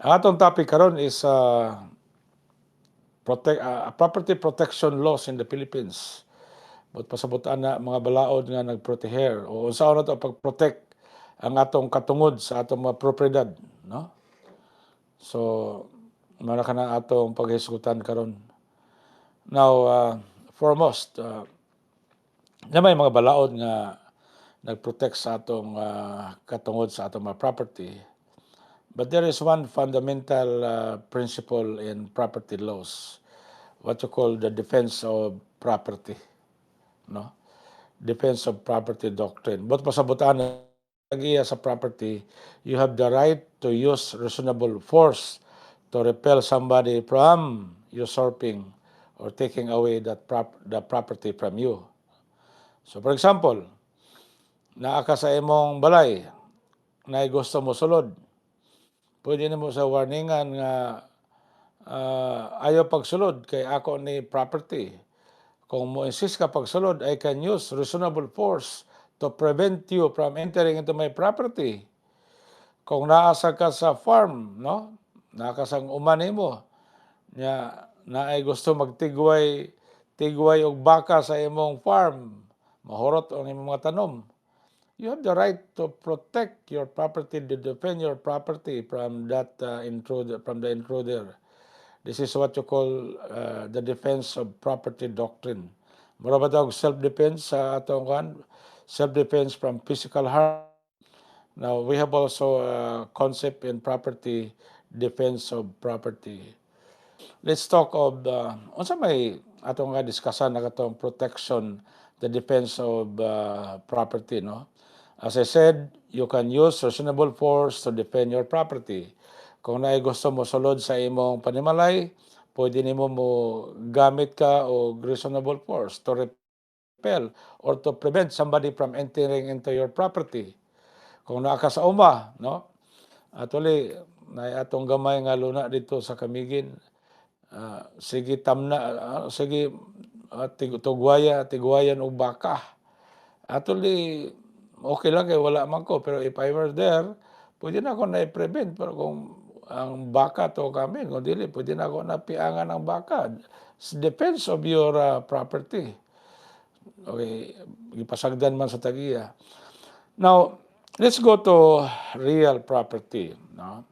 Ang atong topic karon is property protection laws in the Philippines. But pasabutan na mga balaod nga nagproteher o unsaon na to pag-protect ang atong katungod sa atong mga propriedad, no? So, mara ka na atong paghisgutan karon. Now, foremost, na may mga balaod nga nagprotect sa atong katungod sa atong mga property. But there is one fundamental principle in property laws, what you call the defense of property, no? Defense of property doctrine. But pasabutan sa property, you have the right to use reasonable force to repel somebody from usurping or taking away the property from you. So for example, naa ka sa imong balay, na gusto mo sulod, pwede nimo sa warningan nga ayaw pagsulod kay ako ni property. Kung mo insist ka pagsulod, I can use reasonable force to prevent you from entering into my property. Kung naasa ka sa farm, no? Nakasang uman mo, nya naay gusto tigway og baka sa imong farm, mahurot ang imong mga tanom. You have the right to protect your property, to defend your property from that intruder, from the intruder. This is what you call the defense of property doctrine. Mura ba tawag self-defense sa atong kan? Self-defense from physical harm. Now, we have also a concept in property, defense of property. Let's talk of unsa may atong nga diskasan na katong protection, the defense of property, no? As I said, you can use reasonable force to defend your property. Kung naay gusto mo sulod sa imong panimalay, pwede nimo mo gamit ka og reasonable force to repel or to prevent somebody from entering into your property. Kung naa ka sa uma, no? Actually, na atong gamay nga luna dito sa Kamigin. Sige tamna, sige tigwayan og baka. Actually, okay lang kay wala man ko, pero if I were there, pwede na ako na-prevent. Pero kung ang baka to kami, kung dili, pwede na ako napiangan ng baka. It's defense of your property. Okay, ipasagdan man sa tagiya. Now, let's go to real property, no?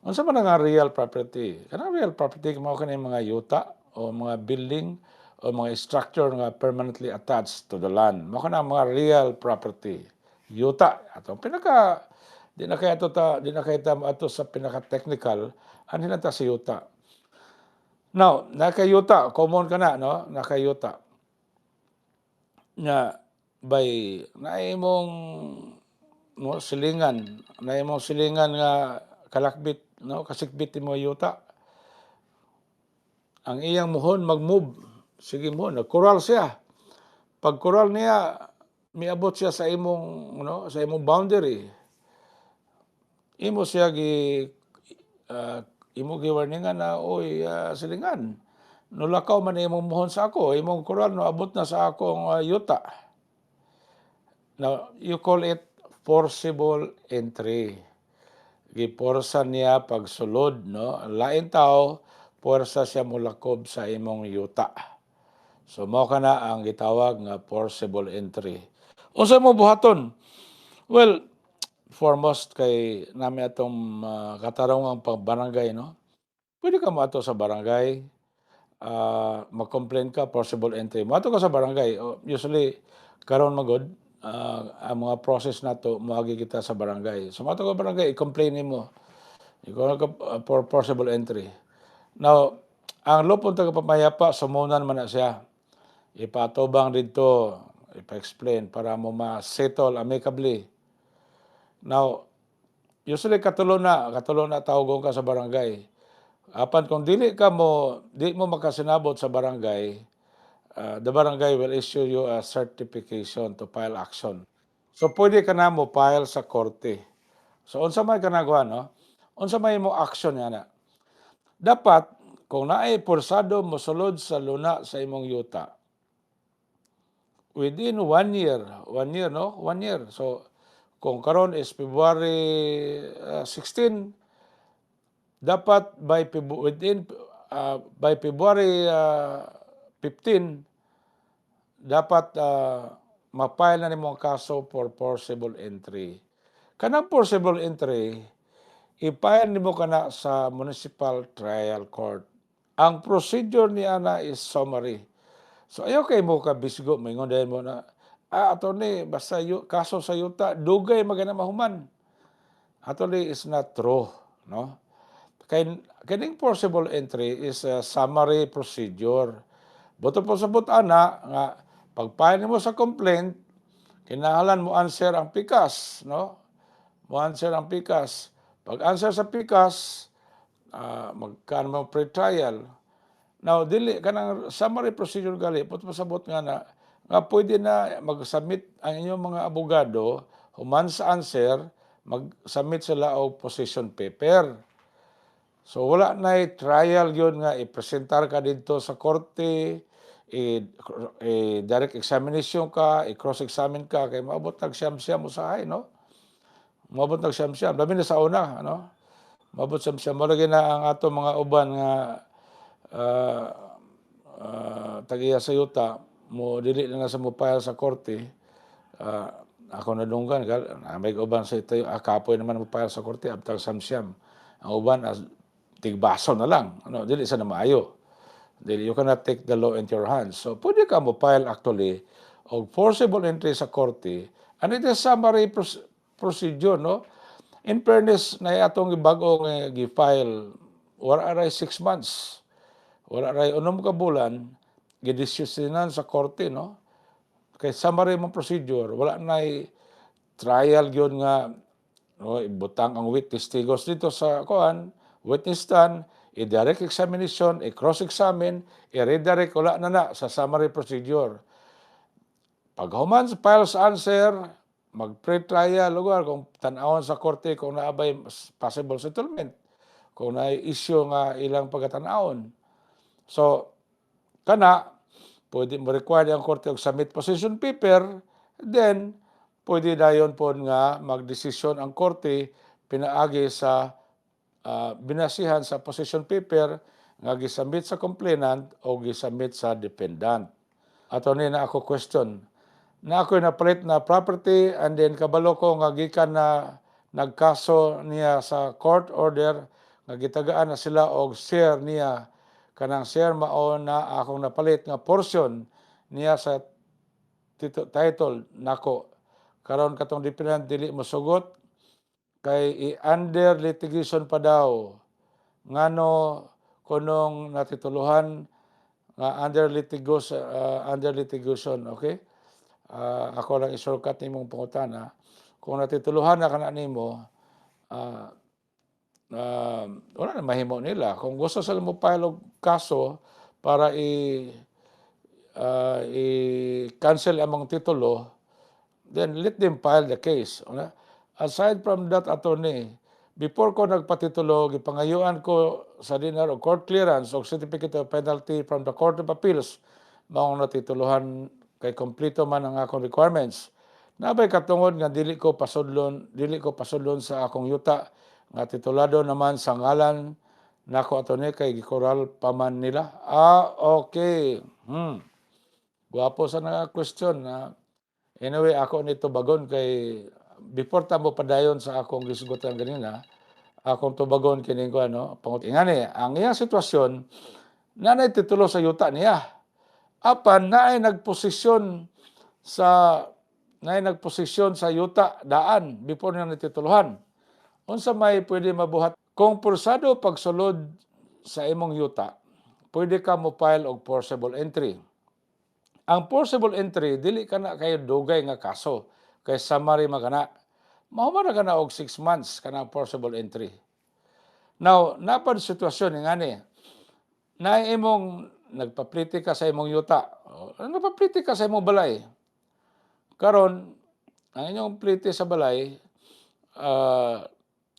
Unsa man nga real property? Kanang real property mao kanang mga yuta o mga building o mga structure nga permanently attached to the land. Mao kanang mga real property. Yuta ato pinaka di na kay ato sa pinaka technical ano na ta sa yuta. Now, nakayuta common kana no, nakayuta. Nga by naimong no silingan nga kalakbit no kasikbit mo yuta. Ang iyang muhon mag-move, sige mo nagkoral siya. Pag koral niya miabot siya sa imong no sa imong boundary, imo siya imo giwarningan na oy silingan, nulakaw man imong muhon sa ako, imong koral no abot na sa akong yuta. Now, you call it forcible entry. Giporsa niya pagsulod, no? Lain tao, porsa siya mulakob sa imong yuta. So, mao kana ang gitawag nga forcible entry. Unsa mo buhaton? Well, foremost kay nami atong katarungang pang-barangay, no? Pwede ka moadto sa barangay, mag-complain ka, forcible entry. Moadto ka sa barangay. Usually, karon magod, ang mga process nato moagi kita sa barangay. So moadto ka barangay, i-complain nimo. Ikaw ka for forcible entry. Now, ang lupon taga pamayapa, sumunan man na siya. Ipatubang dito, ipa-explain para mo ma-settle amicably. Now, usually katulo na tawgon ka sa barangay. Apan kung di mo makasinabot sa barangay, the barangay will issue you a certification to file action. So pwede ka na mo file sa korte. So unsa may kanagawa no? Unsa may mo action yana? Dapat kung naay porsado mosulod sa luna sa imong yuta, within 1 year no? 1 year. So kung karon is February 16, dapat by February 15 dapat ma-file na nimo ang kaso for forcible entry. Kanang forcible entry, i-file nimo kana sa municipal trial court. Ang procedure niya na is summary. So ayaw kay mo ka bisgo moingon dayon mo na, attorney basta kaso sa yuta dugay magana mahuman. Actually is not true, no? Kining forcible entry is a summary procedure. Buto po sa butana nga pag-file nimo sa complaint, kinahanglan mo answer ang PICAS, no? Mo answer ang PICAS. Pag answer sa PICAS, magkaan mo pre-trial. Now dili kanang summary procedure gali pud pasabot nga pwede na mag-submit ang inyong mga abogado human sa answer, mag-submit sila og position paper. So wala na trial yun nga i-presentar ka dito sa korte, direct examination ka, i-cross-examine ka kay maabot nagsyam-syam usahay, no? Maabot nagsyam-syam labi na sa una, ano? Maabot siyam-syam mo lagi na ang ato mga uban nga tagiya sa yuta mo dili na sa mo file sa korte. Ako nadunggan may uban sa ito kapoy naman mo file sa korte abtang siyam-syam. Ang uban tigbaso na lang, ano, dili sa na maayo. Dili, you cannot take the law into your hands. So, pwede ka mo file actually og forcible entry sa korte, and it is summary procedure, no? In fairness, na atong bagong gi-file, wala aray 6 months. Wala aray 6 ka bulan, gidiskusinan sa korte, no? Kay summary mo procedure, wala na trial yun nga, no, ibutang ang witness testigos dito sa witness stand, i-direct examination, i-cross-examine, i-redirect, wala na sa summary procedure. Pag human file sa answer, mag-pre-trial lugar kung tan-awon sa korte kung naabay possible settlement, kung na-issue nga ilang pagkatan-awon. So, pwede mo require ang korte og submit position paper, then pwede dayon po nga magdesisyon ang korte pinaagi sa binasihan sa position paper nga gisubmit sa complainant o gisubmit sa defendant. Ato ni na ako question, na ako napalit na property and then kabalo ko nga gikan na nagkaso niya sa court order nga gitagaan na sila og share niya, kanang share mao na akong napalit nga portion niya sa title nako. Karon katong defendant dili mosugot kay under litigation pa daw. Ngano kunong natituluhan nga under litigation, okay? Ako lang isurkat nimong pangutana. Kung natituluhan na kana nimo, wala na mahimo nila. Kung gusto sila mo file og kaso para i-cancel among titulo, then let them file the case. Aside from that, attorney, before ko nagpatitulo, gipangayuan ko sa dinar o court clearance o certificate of penalty from the Court of Appeals, maong natituluhan kay kompleto man ang akong requirements. Nabay katungod nga dili ko pasudlon sa akong yuta nga titulado naman sa ngalan nako attorney kay gikoral pa man nila. Okay. Guwapo sa nga question na anyway ako nito bagon kay before ta mo padayon sa akong gisgutan ganina, akong tubagon kining ko ingani ang iyang sitwasyon nanay titulo sa yuta niya. Apan naay nagposisyon sa yuta daan before niya natituluhan. Unsa may pwede mabuhat kung pursado pagsulod sa imong yuta, pwede ka mo file og forcible entry. Ang forcible entry dili kana kay dugay nga kaso kay summary magana. Mahuma na kana og 6 months kana forcible entry. Now, napad sitwasyon ngani. Na imong nagpapliti ka sa imong yuta. Nagpapliti ka sa imong balay. Karon, ang inyong pliti sa balay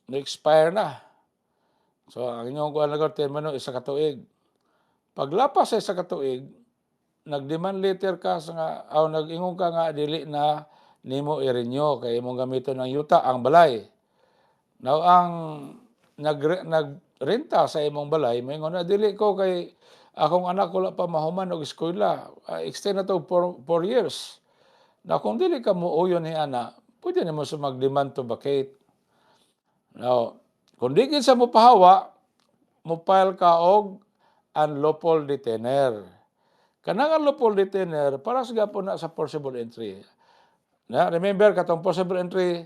na-expire na. So, ang inyong kuha na termino isa ka tuig. Paglapas sa isa ka tuig, nag-demand letter ka nag-ingon ka nga dili na nimo i-renew kay imong gamiton ng yuta ang balay. Now ang renta sa imong balay, moingon na dili ko kay akong anak wala pa mahuman og eskwela, extend na to for 4 years. Na kung dili ka muuyon ni ana, pwede nimo sa mag-demand to vacate. Now, kung di gid sa mopahawa, mo-file ka og unlawful detainer. Kanang unlawful detainer para sa gapon na sa forcible entry. Na remember katong forcible entry,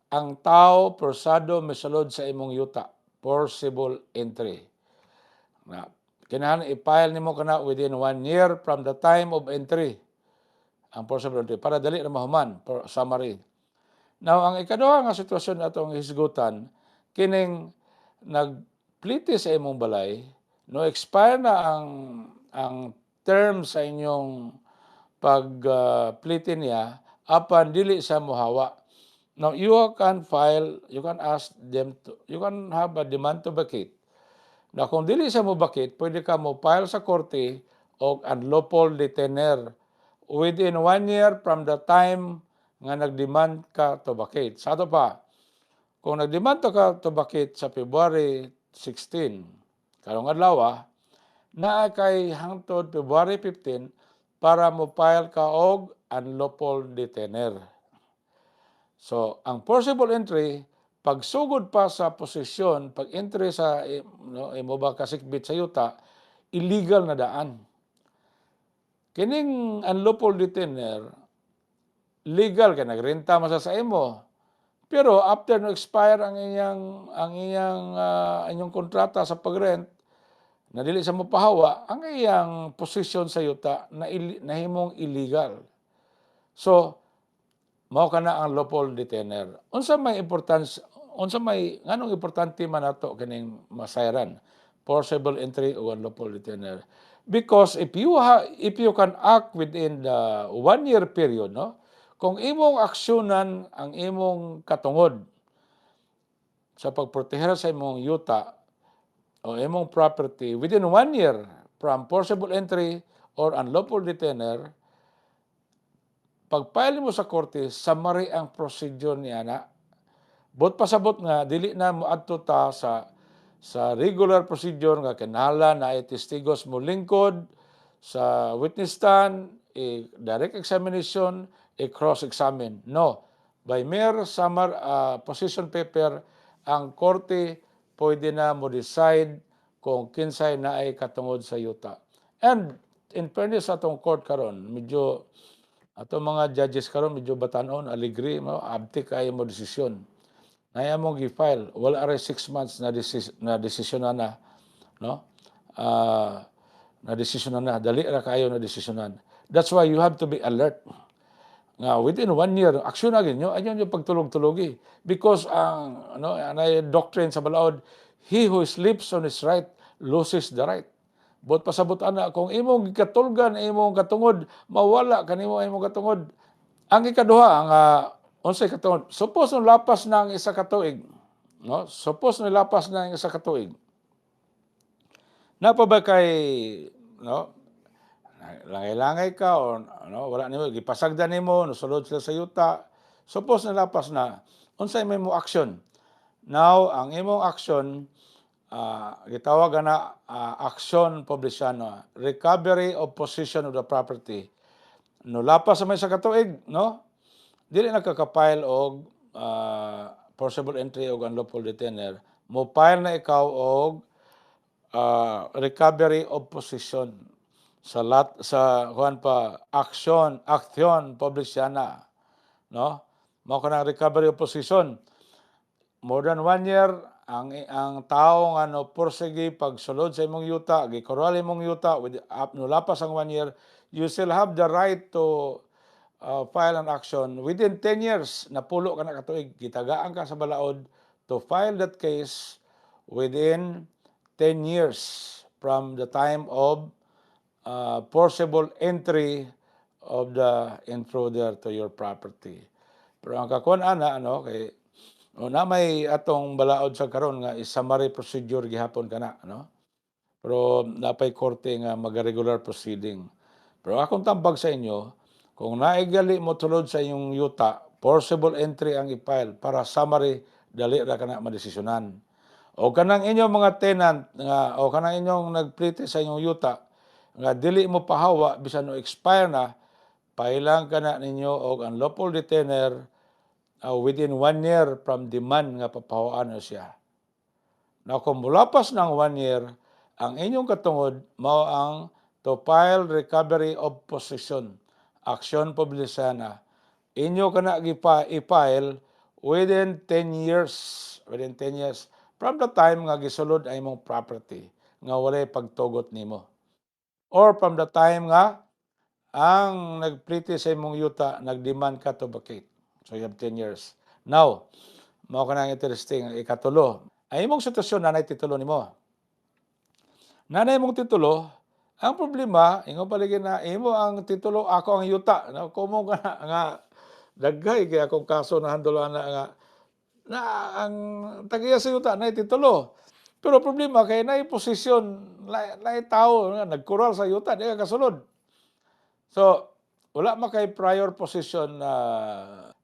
ang tao persado misulod sa imong yuta, forcible entry. Na kinahanglan i-file nimo kana within 1 year from the time of entry ang forcible entry para dali ra mahuman for summary. Now ang ikaduha nga sitwasyon atong hisgutan kining nagplite sa imong balay, no expire na ang term sa inyong plite niya apan dili sa mohawa. Now you can ask them to, you can have a demand to vacate. Na kung dili sa mo vacate, pwede ka mo file sa korte og unlawful detainer within 1 year from the time nga nagdemand ka to vacate. Sa ato pa, kung nagdemand ka to vacate sa February 16, karong adlaw, naa kay hangtod February 15 para mo file ka og unlawful detainer. So, ang forcible entry, pagsugod pa sa posisyon, pag-entry sa imo ba kasikbit sa yuta, illegal na daan. Kining unlawful detainer, legal kay nagrenta man sa imo. Pero after no expire ang inyong kontrata sa pagrent, na dili sa mopahawa, ang iyang posisyon sa yuta na nahimong illegal. So, mao kana ang lawful detainer. Unsa may nganong importante man nato kining masayran, forcible entry o unlawful detainer? Because if you can act within the 1 year period, no? Kung imong aksyonan ang imong katungod sa pagproteher sa imong yuta o imong property within 1 year from forcible entry or unlawful detainer, pag-file mo sa korte, summary ang procedure niya na. Bot pasabot nga, dili na mo adto ta sa regular procedure nga kinahanglan na testigos mo lingkod sa witness stand, direct examination, cross-examine. No. By mere position paper, ang korte pwede na mo decide kung kinsay na ay katungod sa yuta. And in fairness sa atong court karon, medyo ato mga judges karon medyo batanon, aligri mo, abti kayo mo desisyon. Naya mo gi-file, wala rin 6 months na desisyonan na, no? Na desisyonan na, dali ra kayo na desisyonan. That's why you have to be alert. Nga within 1 year, aksyon na gid nyo, ayun yung pagtulog-tulogi. Because ang doctrine sa balaod, he who sleeps on his right loses the right. Bot pasabot ana kung imong gikatulgan imong katungod, mawala kanimo imong katungod. Ang ikaduha ang unsay katungod? Suppose no lapas na ang isa ka tuig, no? Suppose no lapas na ang isa ka tuig. Napa ba kay no? Langay-langay ka o wala nimo gipasagdan nimo, nasulod sila sa yuta. Suppose na lapas na, unsay may mo action? Now, ang imong action gitawag na action publicano, recovery of possession of the property. No lapas sa may sa katuig, no? Dili nakaka-file og forcible entry og unlawful detainer. Mo file na ikaw og recovery of possession sa action publicana, no? Mao kana recovery of possession. More than 1 year ang tao nga porsige pagsulod sa imong yuta, gikural imong yuta no lapas ang 1 year, you still have the right to file an action within 10 years. Napulo ka na katuig, gitagaan ka sa balaod to file that case within 10 years from the time of forcible entry of the intruder to your property. Pero ang kakon ana kay na may atong balaod sa karon nga summary procedure gihapon kana, no? Pero napay korte nga mag-regular proceeding. Pero akong tambag sa inyo, kung naigali mo tulod sa inyong yuta, forcible entry ang i-file para summary, dali ra kana madesisyonan. O kanang inyong mga tenant nga o kanang inyong nagprete sa inyong yuta nga dili mo pahawa bisan no expire na, pailang kana ninyo og unlawful detainer within 1 year from demand nga papahawaan na siya. Now kung mulapas ng 1 year, ang inyong katungod mao ang to file recovery of possession. Aksyon publisana. Inyo kana i-file within 10 years. Within 10 years from the time nga gisulod ang imong property nga walay pagtugot nimo. Or from the time nga ang nagprete sa imong yuta nagdemand ka to vacate. So you have 10 years. Now, mao ka na interesting ikatulo. Ay imong sitwasyon nanay titulo nimo. Nanay mong titulo, ang problema ingon paligid na imo ang titulo ako ang yuta. No? Kumo ka na nga daghay kay akong kaso na handulan nga na ang tagiya sa yuta nay titulo. Pero problema kay nay posisyon lay tao nga nagkural sa yuta di ka kasulod. So wala man kay prior position na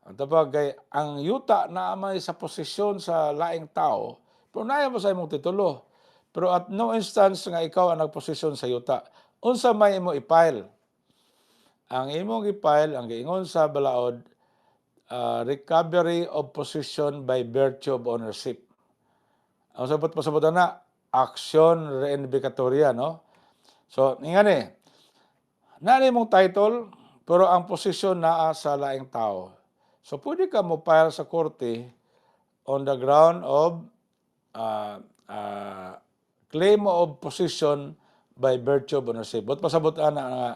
ang tabag kay ang yuta na may sa posisyon sa laing tao, pero naya mo sa imong titulo. Pero at no instance nga ikaw ang nagposisyon sa yuta, unsa may imo i-file? Ang imong i-file, ang giingon sa balaod, recovery of possession by virtue of ownership. Ang pasabot na, action reinvocatoria, no? So, ingani, nani mong title, pero ang posisyon naa sa laing tao. So, pwede ka mo file sa korte on the ground of claim of possession by virtue of ownership. But pasabot ana nga,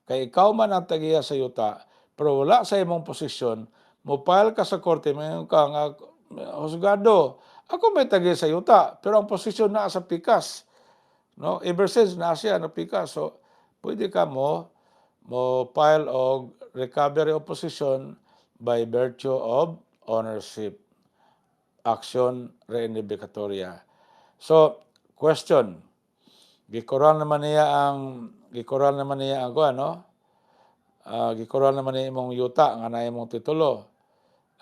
kay ikaw man ang tagiya sa yuta, pero wala sa imong posisyon, mo file ka sa korte, mayon ka nga, husgado, ako may tagiya sa yuta, pero ang posisyon na sa pikas. No? Ever since na siya na pikas. So, pwede ka mo file og recovery of possession by virtue of ownership. Action reinvocatoria. So, question. Gikural naman niya ang ano? Gikural naman niya imong yuta nga na imong titulo.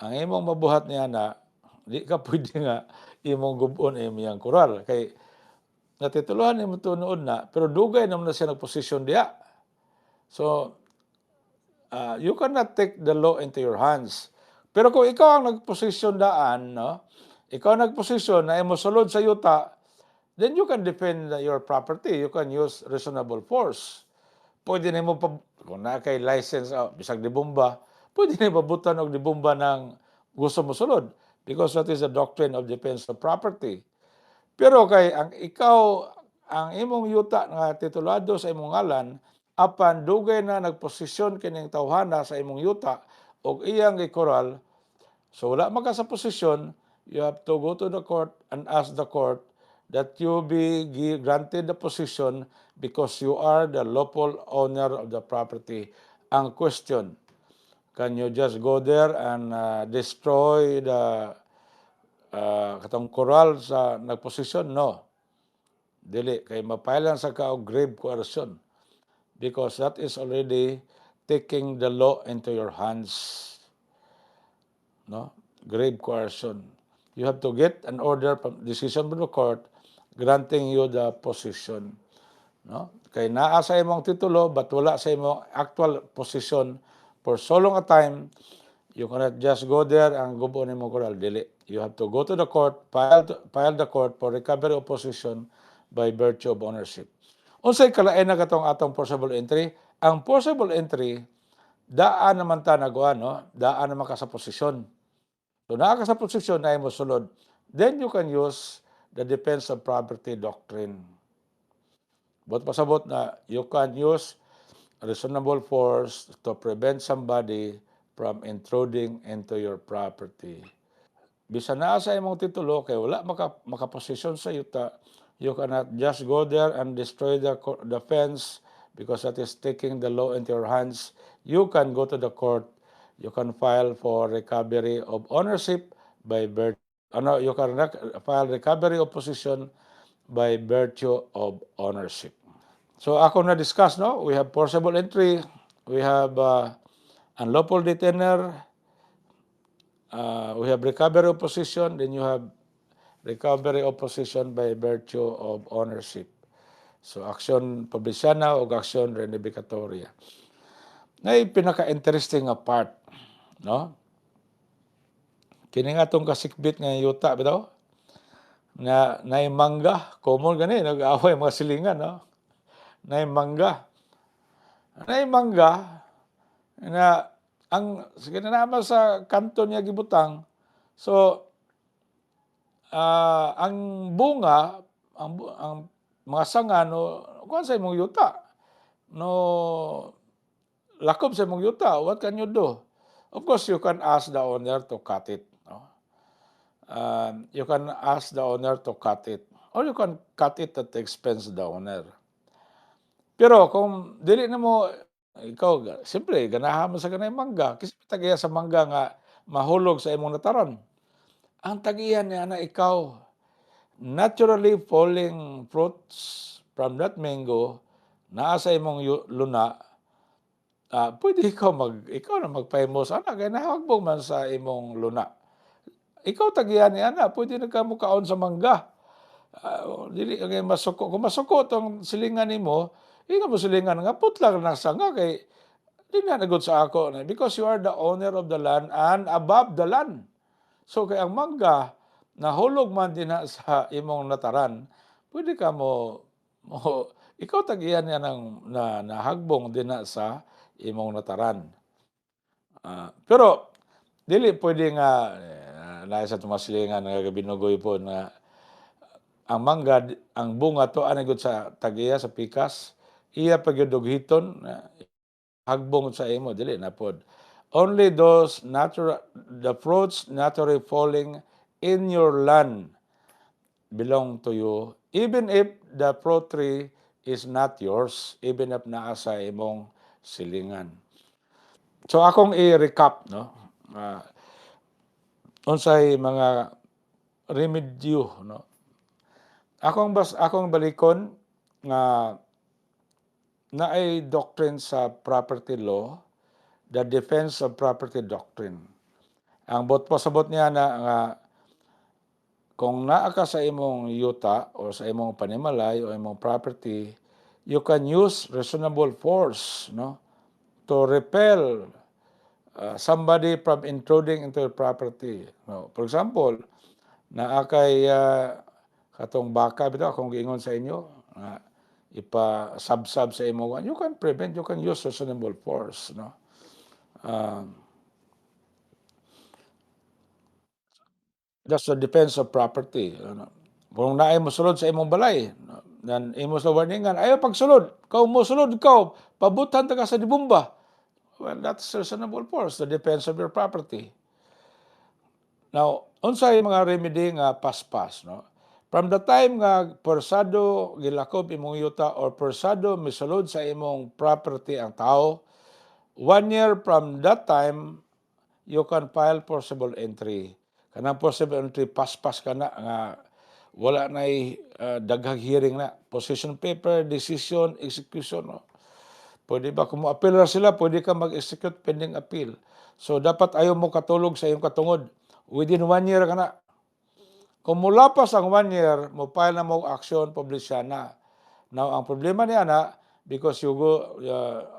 Ang imong mabuhat niya na di ka pwede nga imong gubon imong kural kay natituluhan nimo tunood na pero dugay naman na siya nagposisyon diha. So you cannot take the law into your hands. Pero kung ikaw ang nagposisyon daan, no? Ikaw nagposisyon na imo sulod sa yuta, then you can defend your property. You can use reasonable force. Pwede nimo kung na kay license bisag di bomba, pwede nimo pabutan og di bomba ng gusto mo sulod because that is the doctrine of defense of property. Pero kay ang ikaw ang imong yuta nga titulado sa imong ngalan apan dugay na nagposisyon kining tawhana sa imong yuta og iyang gikoral, so wala man ka sa posisyon, you have to go to the court and ask the court that you be granted the position because you are the lawful owner of the property. Ang question, can you just go there and destroy the katong coral sa nagposisyon? No. Dili. Kay mapailan sa ka og grave coercion because that is already taking the law into your hands. No? Grave coercion. You have to get an order from decision from the court granting you the position. No? Kay naa sa imong titulo but wala sa imong actual position for so long a time, you cannot just go there and gubon imong coral. Dili. You have to go to the court, file the court for recovery of possession by virtue of ownership. Unsay kalain na katong atong forcible entry? Ang forcible entry, daan naman ta nagawa, no? Daan naman ka sa posisyon. So naa ka sa posisyon na imo sulod, then you can use the defense of property doctrine. But pasabot na you can use reasonable force to prevent somebody from intruding into your property. Bisan naa sa imong titulo kay wala makaposisyon sa yuta, you cannot just go there and destroy the fence because that is taking the law into your hands. You can go to the court. You can file for recovery of ownership by virtue. You can file recovery of possession by virtue of ownership. So ako na discuss, no? We have forcible entry, we have unlawful detainer, we have recovery of possession, then you have recovery of possession by virtue of ownership. So, aksyon publisyana o aksyon renebikatoria. Ngay pinaka-interesting nga part, no? Kini nga tong kasikbit nga yuta bitaw nga nay mangga, common gani nag-away mga silingan, no? Nay mangga. Nay mangga na ang sige na naman sa kanto niya gibutang. So, ang bunga, ang mga sanga no kuan sa imong yuta. No lakob sa imong yuta, what can you do? Of course, you can ask the owner to cut it. No? You can ask the owner to cut it. Or you can cut it at the expense of the owner. Pero kung dili na mo, ikaw, siyempre, ganahan mo sa ganay mangga. Kasi tagiya sa mangga nga mahulog sa imong nataran. Ang tagiyan niya na ikaw, naturally falling fruits from that mango, naa sa imong luna, pwede ikaw na magpahimos, kaya nahagbong man sa imong luna. Ikaw tagiyan niya na, pwede na ka mukaon sa mangga. Dili kay masuko. Kung masuko tong silingan nimo, ikaw mo silingan nga putlang na sanga kay di na nagod sa ako na because you are the owner of the land and above the land. So kay ang mangga nahulog man din sa imong nataran, pwede ka ikaw tagiyan niya ng nahagbong din sa imong nataran. Pero dili pwede nga lahi sa tumaslingan nga binugoy po na ang mangga, ang bunga to anay gud sa tagiya sa pikas, iya pagyudughiton hagbong sa imo dili na pod. Only those the fruits naturally falling in your land belong to you, even if the fruit tree is not yours, even if naa sa imong silingan. So akong i-recap, no? Unsay mga remedyo, no? Akong balikon nga naay doctrine sa property law, the defense of property doctrine. Ang pasabot niya na nga kung naa ka sa imong yuta o sa imong panimalay o imong property, you can use reasonable force, no, to repel somebody from intruding into your property. No? For example, naa kay katong baka bitaw akong giingon sa inyo, ipa-sab-sab sa imo, you can prevent, you can use reasonable force, no? That's the defense of property. Ano? Kung naay mosulod sa imong balay, nan imo sa warningan, ayaw pagsulod, kau mosulod kau, pabutan ta ka sa dibumba. Well, that's reasonable force, the defense of your property. Now, unsay mga remedy nga paspas, no? From the time nga persado gilakob imong yuta or persado misulod sa imong property ang tao, 1 year from that time, you can file forcible entry. Kanang forcible entry, paspas ka na nga wala na daghang hearing na. Possession paper, decision, execution. No? Pwede ba kung mo-appeal na sila, pwede ka mag-execute pending appeal. So dapat ayaw mo katulog sa iyong katungod. Within 1 year ka na. Kung mulapas ang 1 year, mo file na mo action, publisyana. Now, ang problema niya na, because you go,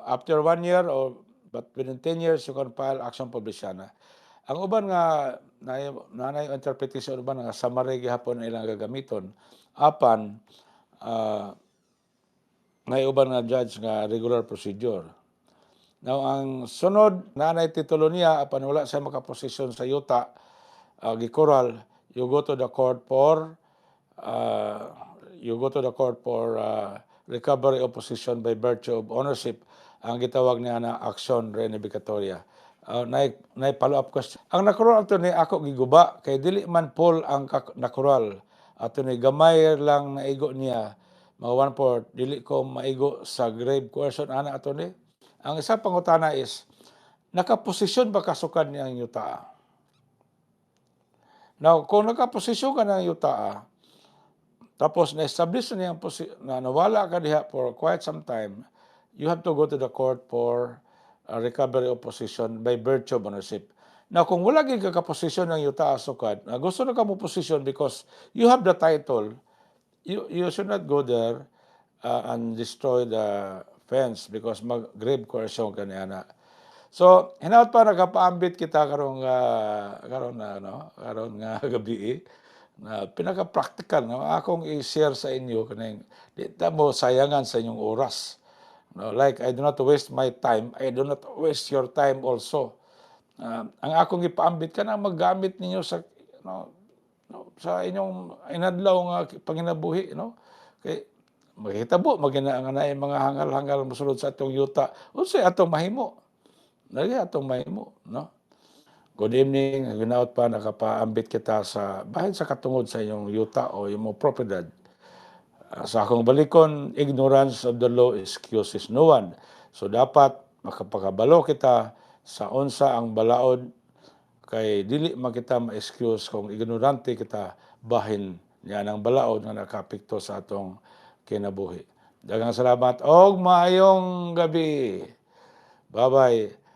after 1 year or but within 10 years, you can file action publisyana. Ang uban nga, nanay interpretation uban nga summary gihapon ilang gagamiton, apan, may uban nga judge nga regular procedure. Now, ang sunod, nanay titulo niya, apan wala siya makaposisyon sa yuta, gikoral, you go to the court for recovery of possession by virtue of ownership. Ang gitawag niya na action renevicatoria. Nay follow-up question. Ang nakural ato ni ako giguba kay dili man Paul ang nakural. Ato ni gamay lang naigo niya. Mga 1/4 dili ko maigo sa grave coercion ana ato ni. Ang isa pangutana is nakaposisyon ba kasukan niya ang yuta? Now, kung nakaposisyon ka ng yuta, tapos na-establish na na nawala ka diha for quite some time, you have to go to the court for recovery of possession by virtue of ownership. na kung wala gyud ka kaposisyon ng yuta asukad, gusto na ka mo posisyon because you have the title, you should not go there and destroy the fence because mag-grave coercion ka niya na. So, hinaut pa nagapaambit kita karon nga gabi na pinaka-practical no akong i-share sa inyo kaning di ta mo sayangan sa inyong oras. No, like I do not waste my time, I do not waste your time also. Ang akong ipaambit kana maggamit ninyo sa no, sa inyong inadlaw nga panginabuhi no. Kay mahitabo magina mga hangal-hangal mosulod sa atong yuta. Unsay atong mahimo? Lagi atong mahimo, no? Good evening, ginaot pa nakapaambit kita sa bahin sa katungod sa inyong yuta o imong propiedad. Sa akong balikon, ignorance of the law excuses no one. So dapat makapakabalo kita sa unsa ang balaod kay dili man kita ma-excuse kung ignorante kita bahin niya ng balaod nga nakapekto sa atong kinabuhi. Daghang salamat og maayong gabi. Bye-bye.